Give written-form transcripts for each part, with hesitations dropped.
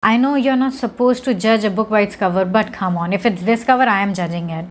I know you're not supposed to judge a book by its cover, but come on, if it's this cover, I am judging it.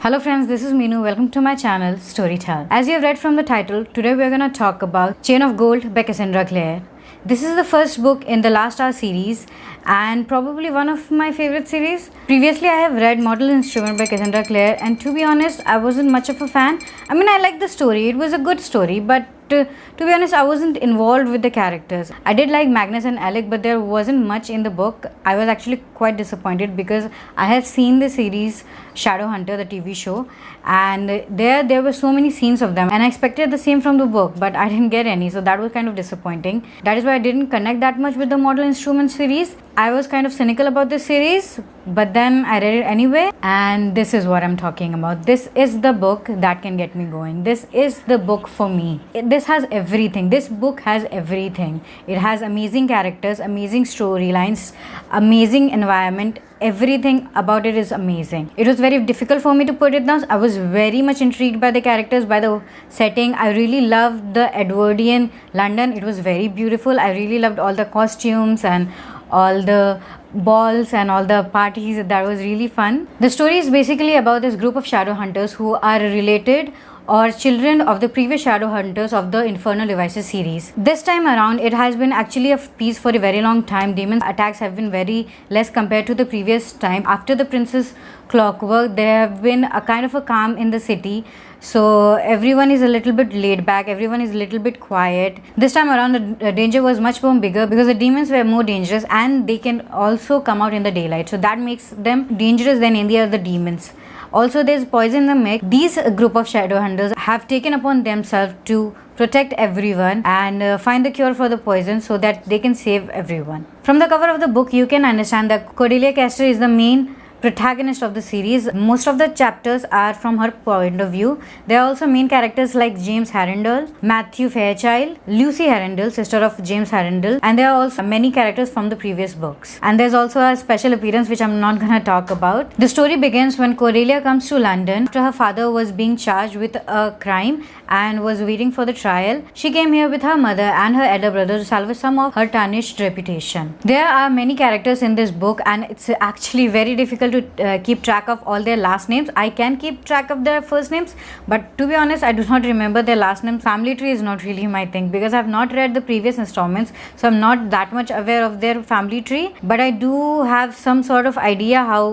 Hello friends, this is Meenu. Welcome to my channel, Storytell. As you have read from the title, today we are going to talk about Chain of Gold by Cassandra Clare. This is the first book in the Last Hour series and probably one of my favorite series. Previously, I have read Mortal Instrument by Cassandra Clare, and to be honest, I wasn't much of a fan. I mean, I liked the story. It was a good story, but to be honest, I wasn't involved with the characters. I did like Magnus and Alec, but there wasn't much in the book. I was actually quite disappointed because I have seen the series Shadowhunter, the TV show, and there were so many scenes of them, and I expected the same from the book, but I didn't get any, so that was kind of disappointing. That is why I didn't connect that much with the Mortal Instruments series. I was kind of cynical about this series, but then I read it anyway, and this is what I'm talking about. This is the book that can get me going. This is the book for me. This has everything. This book has everything. It has amazing characters, amazing storylines, amazing environment. Everything about it is amazing. It was very difficult for me to put it down. I was very much intrigued by the characters, by the setting. I really loved the Edwardian London. It was very beautiful. I really loved all the costumes and all the balls and all the parties. That was really fun. The story is basically about this group of shadow hunters who are related or children of the previous shadow hunters of the Infernal Devices series. This time around, it has been actually a peace for a very long time. Demon attacks have been very less compared to the previous time. After the Princess Clockwork, there have been a kind of a calm in the city. So everyone is a little bit laid back, everyone is a little bit quiet. This time around, the danger was much more bigger because the demons were more dangerous and they can also come out in the daylight. So that makes them dangerous than any other demons. Also, there's poison in the mix. These group of shadow hunters have taken upon themselves to protect everyone and find the cure for the poison so that they can save everyone. From the cover of the book, you can understand that Cordelia Castor is the main protagonist of the series. Most of the chapters are from her point of view. There are also main characters like James Harrendel, Matthew Fairchild, Lucy Harrendel, sister of James Harrendel, and there are also many characters from the previous books. And there's also a special appearance which I'm not gonna talk about. The story begins when Cordelia comes to London after her father was being charged with a crime and was waiting for the trial. She came here with her mother and her elder brother to salvage some of her tarnished reputation. There are many characters in this book and it's actually very difficult to keep track of all their last names. I can keep track of their first names, but to be honest, I do not remember their last names. Family tree is not really my thing because I've not read the previous installments, so I'm not that much aware of their family tree, but I do have some sort of idea how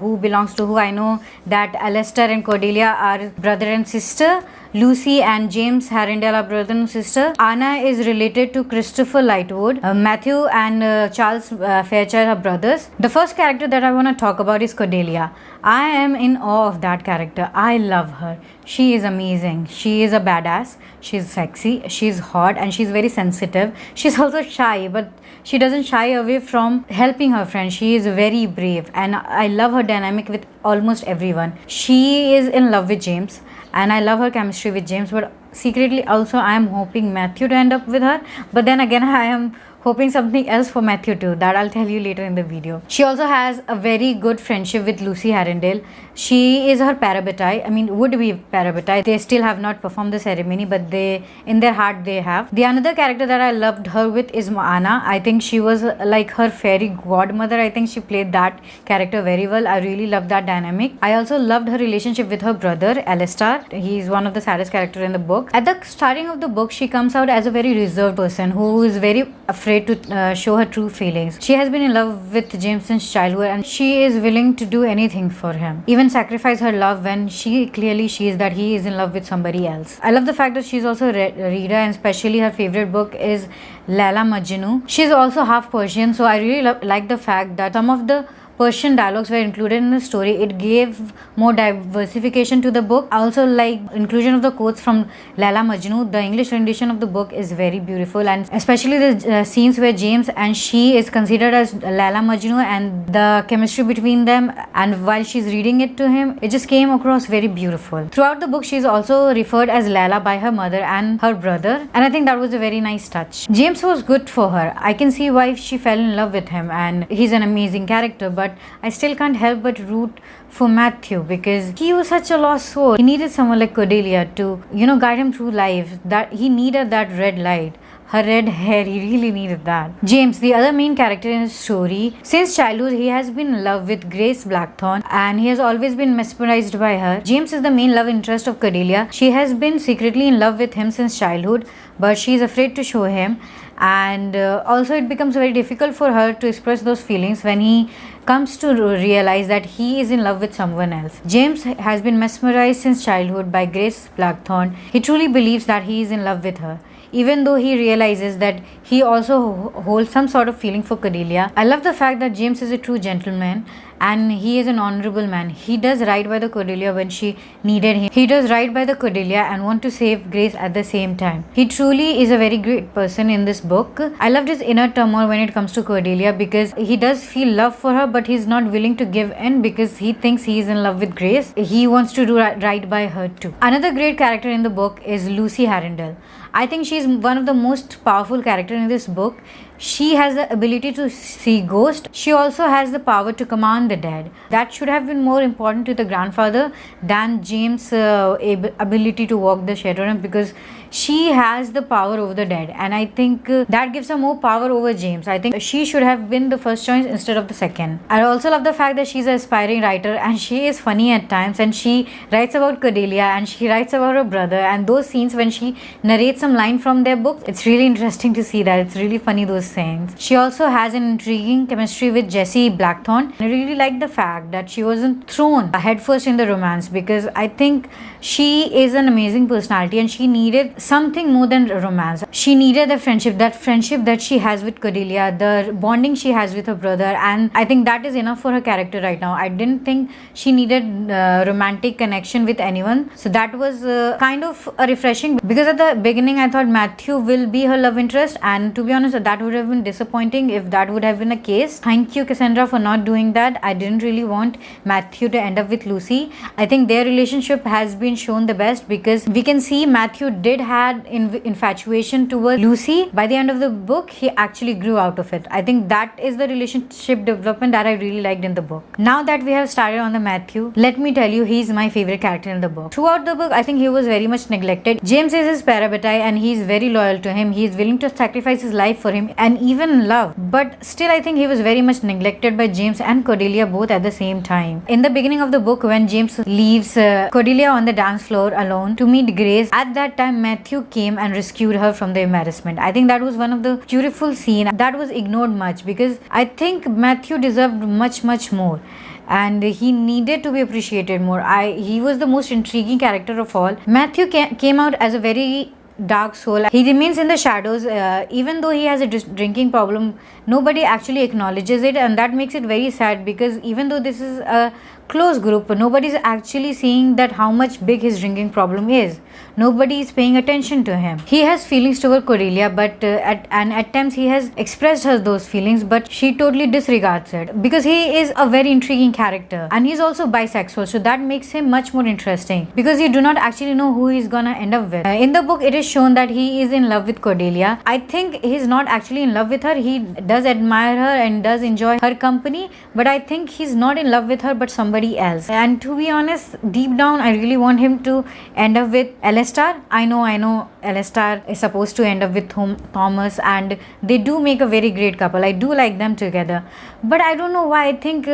who belongs to who. I know that Alistair and Cordelia are brother and sister. Lucy and James Harrendel are brother and sister. Anna is related to Christopher Lightwood. Matthew and Charles Fairchild are brothers. The first character that I want to talk about is Cordelia. I am in awe of that character. I love her. She is amazing. She is a badass. She's sexy. She's hot and she's very sensitive. She's also shy, but she doesn't shy away from helping her friends. She is very brave and I love her dynamic with almost everyone. She is in love with James and I love her chemistry with James, but secretly also I am hoping Matthew to end up with her, but then again I am hoping something else for Matthew too. That I'll tell you later in the video. She also has a very good friendship with Lucy Harrendel. She is her parabatai. I mean, would be parabatai. They still have not performed the ceremony, but they, in their heart, they have. The another character that I loved her with is Anna. I think she was like her fairy godmother. I think she played that character very well. I really loved that dynamic. I also loved her relationship with her brother, Alistair. He's one of the saddest characters in the book. At the starting of the book, she comes out as a very reserved person who is very afraid to show her true feelings. She has been in love with James since childhood and she is willing to do anything for him, even sacrifice her love when she clearly sees that he is in love with somebody else. I love the fact that she's also a reader and especially her favorite book is Laila Majnun. She's also half Persian, so I really like the fact that some of the Persian dialogues were included in the story. It gave more diversification to the book. I also like inclusion of the quotes from Laila Majnun. The English rendition of the book is very beautiful, and especially the scenes where James and she is considered as Laila Majnun and the chemistry between them, and while she's reading it to him, it just came across very beautiful. Throughout the book, she's also referred as Laila by her mother and her brother, and I think that was a very nice touch. James was good for her. I can see why she fell in love with him, and he's an amazing character, but but I still can't help but root for Matthew because he was such a lost soul. He needed someone like Cordelia to, guide him through life. That he needed that red light. Her red hair, he really needed that. James, the other main character in his story, since childhood he has been in love with Grace Blackthorne and he has always been mesmerized by her. James is the main love interest of Cordelia. She has been secretly in love with him since childhood, but she is afraid to show him, and also it becomes very difficult for her to express those feelings when he comes to realize that he is in love with someone else. James has been mesmerized since childhood by Grace Blackthorne. He truly believes that he is in love with her, even though he realizes that he also holds some sort of feeling for Cordelia. I love the fact that James is a true gentleman and he is an honorable man. He does right by the Cordelia when she needed him. He does right by the Cordelia and want to save Grace at the same time. He truly is a very great person in this book. I loved his inner turmoil when it comes to Cordelia because he does feel love for her, but he's not willing to give in because he thinks he is in love with Grace. He wants to do right by her too. Another great character in the book is Lucy Harrendale. I think she's one of the most powerful characters in this book. She has the ability to see ghosts. She also has the power to command the dead. That should have been more important to the grandfather than James' ability to walk the shadow realm, because she has the power over the dead, and I think that gives her more power over James. I think she should have been the first choice instead of the second. I also love the fact that she's an aspiring writer and she is funny at times, and she writes about Cordelia and she writes about her brother, and those scenes when she narrates some line from their books, it's really interesting to see that. It's really funny, those things. She also has an intriguing chemistry with Jessie Blackthorne. I really like the fact that she wasn't thrown headfirst in the romance, because I think she is an amazing personality and she needed something more than romance. She needed the friendship that she has with Cordelia, the bonding she has with her brother, and I think that is enough for her character right now. I didn't think she needed romantic connection with anyone, so that was kind of a refreshing, because at the beginning I thought Matthew will be her love interest, and to be honest, that would have been disappointing if that would have been a case. Thank you, Cassandra, for not doing that. I didn't really want Matthew to end up with Lucy. I think their relationship has been shown the best, because we can see Matthew did had infatuation towards Lucy. By the end of the book, he actually grew out of it. I think that is the relationship development that I really liked in the book. Now that we have started on the Matthew, let me tell you, he's my favorite character in the book. Throughout the book, I think he was very much neglected. James is his parabatai and he's very loyal to him. He is willing to sacrifice his life for him and even love. But still, I think he was very much neglected by James and Cordelia both at the same time. In the beginning of the book, when James leaves Cordelia on the dance floor alone to meet Grace, at that time Matthew came and rescued her from the embarrassment. I think that was one of the beautiful scenes that was ignored much, because I think Matthew deserved much more and he needed to be appreciated more. He was the most intriguing character of all. Matthew came out as a very dark soul. He remains in the shadows. Even though he has a drinking problem, nobody actually acknowledges it, and that makes it very sad, because even though this is a close group, nobody is actually seeing that how much big his drinking problem is. Nobody is paying attention to him. He has feelings toward Cordelia, but at times he has expressed her those feelings, but she totally disregards it, because he is a very intriguing character and he's also bisexual, so that makes him much more interesting, because you do not actually know who he's gonna end up with. In the book, it is shown that he is in love with Cordelia. I think he's not actually in love with her. He does admire her and does enjoy her company, but I think he's not in love with her but somebody else. And to be honest, deep down I really want him to end up with Alestar. I know Alestar is supposed to end up with Thomas, and they do make a very great couple. I do like them together, but I don't know why. I think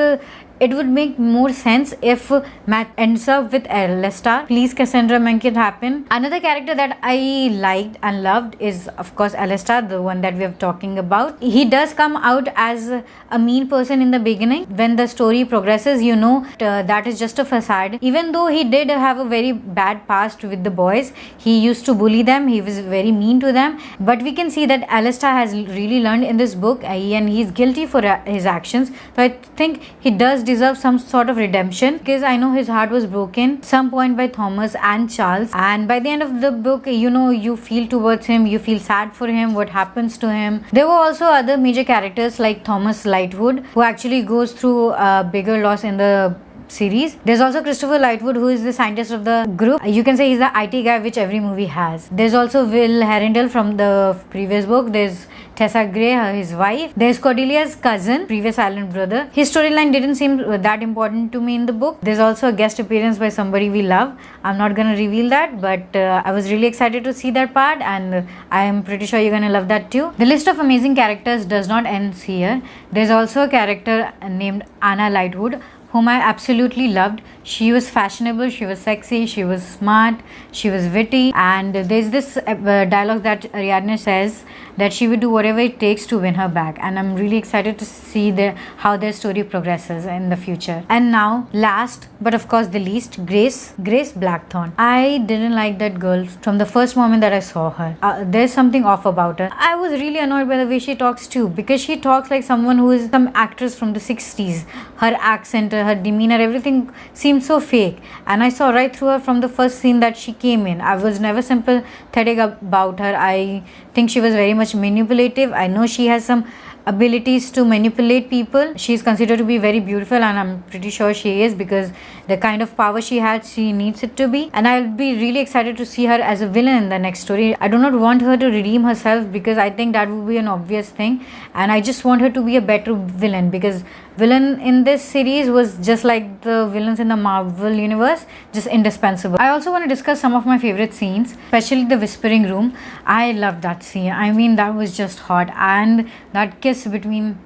it would make more sense if Matt ends up with Alestar. Please, Cassandra, make it happen. Another character that I liked and loved is, of course, Alestar, the one that we are talking about. He does come out as a mean person in the beginning. When the story progresses, you know that is just a facade. Even though he did have a very bad past with the boys, he used to bully them, he was very mean to them, but we can see that Alestar has really learned in this book, and he's guilty for his actions. So I think he does deserve some sort of redemption, because I know his heart was broken some point by Thomas and Charles, and by the end of the book, you know, you feel towards him, you feel sad for him, what happens to him. There were also other major characters like Thomas Lightwood, who actually goes through a bigger loss in the series. There's also Christopher Lightwood, who is the scientist of the group. You can say he's the IT guy which every movie has. There's also Will Harrendale from the previous book. There's Tessa Gray, his wife. There's Cordelia's cousin, previous silent brother. His storyline didn't seem that important to me in the book. There's also a guest appearance by somebody we love. I'm not gonna reveal that, but I was really excited to see that part, and I am pretty sure you're gonna love that too. The list of amazing characters does not end here. There's also a character named Anna Lightwood, whom I absolutely loved. She was fashionable, she was sexy, she was smart, she was witty, and there's this dialogue that Ariadne says that she would do whatever it takes to win her back, and I'm really excited to see how their story progresses in the future. And now, last but of course the least, Grace Blackthorne. I didn't like that girl from the first moment that I saw her. There's something off about her. I was really annoyed by the way she talks too, because she talks like someone who is some actress from the 60s. Her accent, her demeanor, everything seemed so fake, and I saw right through her from the first scene that she came in. I was never sympathetic about her. I think she was very much manipulative. I know she has some abilities to manipulate people. She is considered to be very beautiful, and I'm pretty sure she is, because the kind of power she has, she needs it to be. And I'll be really excited to see her as a villain in the next story. I do not want her to redeem herself, because I think that would be an obvious thing, and I just want her to be a better villain, because villain in this series was just like the villains in the Marvel universe, just indispensable. I also want to discuss some of my favorite scenes, especially the whispering room. I love that scene. I mean, that was just hot, and that kiss between,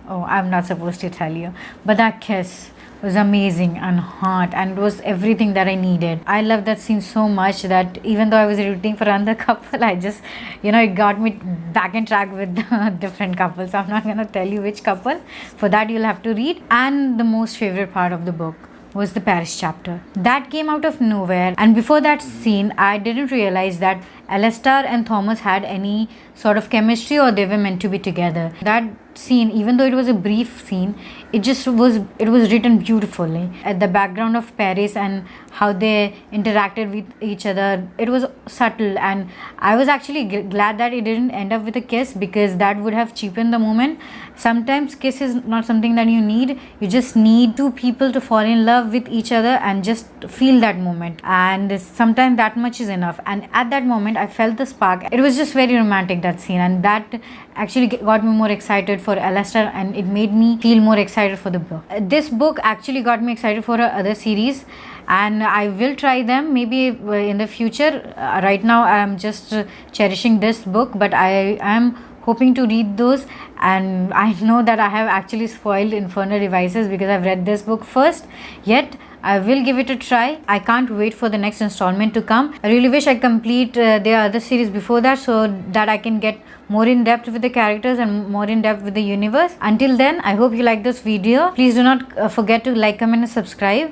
oh, I'm not supposed to tell you, but that kiss was amazing and hot, and it was everything that I needed. I love that scene so much that even though I was rooting for another couple, I just, it got me back in track with the different couples. I'm not gonna tell you which couple. For that, you'll have to read. And the most favorite part of the book was the Paris chapter. That came out of nowhere, and before that scene, I didn't realize that Alistair and Thomas had any sort of chemistry, or they were meant to be together. That scene, even though it was a brief scene, it was written beautifully. At the background of Paris and how they interacted with each other, it was subtle, and I was actually glad that it didn't end up with a kiss, because that would have cheapened the moment. Sometimes kiss is not something that you need. You just need two people to fall in love with each other and just feel that moment, and sometimes that much is enough. And at that moment I felt the spark. It was just very romantic, that scene, and that actually got me more excited for Alistair, and it made me feel more excited for the book. This book actually got me excited for her other series, and I will try them maybe in the future. Right now I am just cherishing this book, but I am hoping to read those. And I know that I have actually spoiled Infernal Devices, because I've read this book first, yet I will give it a try. I can't wait for the next installment to come. I really wish I complete their other series before that, so that I can get more in depth with the characters and more in depth with the universe. Until then, I hope you like this video. Please do not forget to like, comment and subscribe.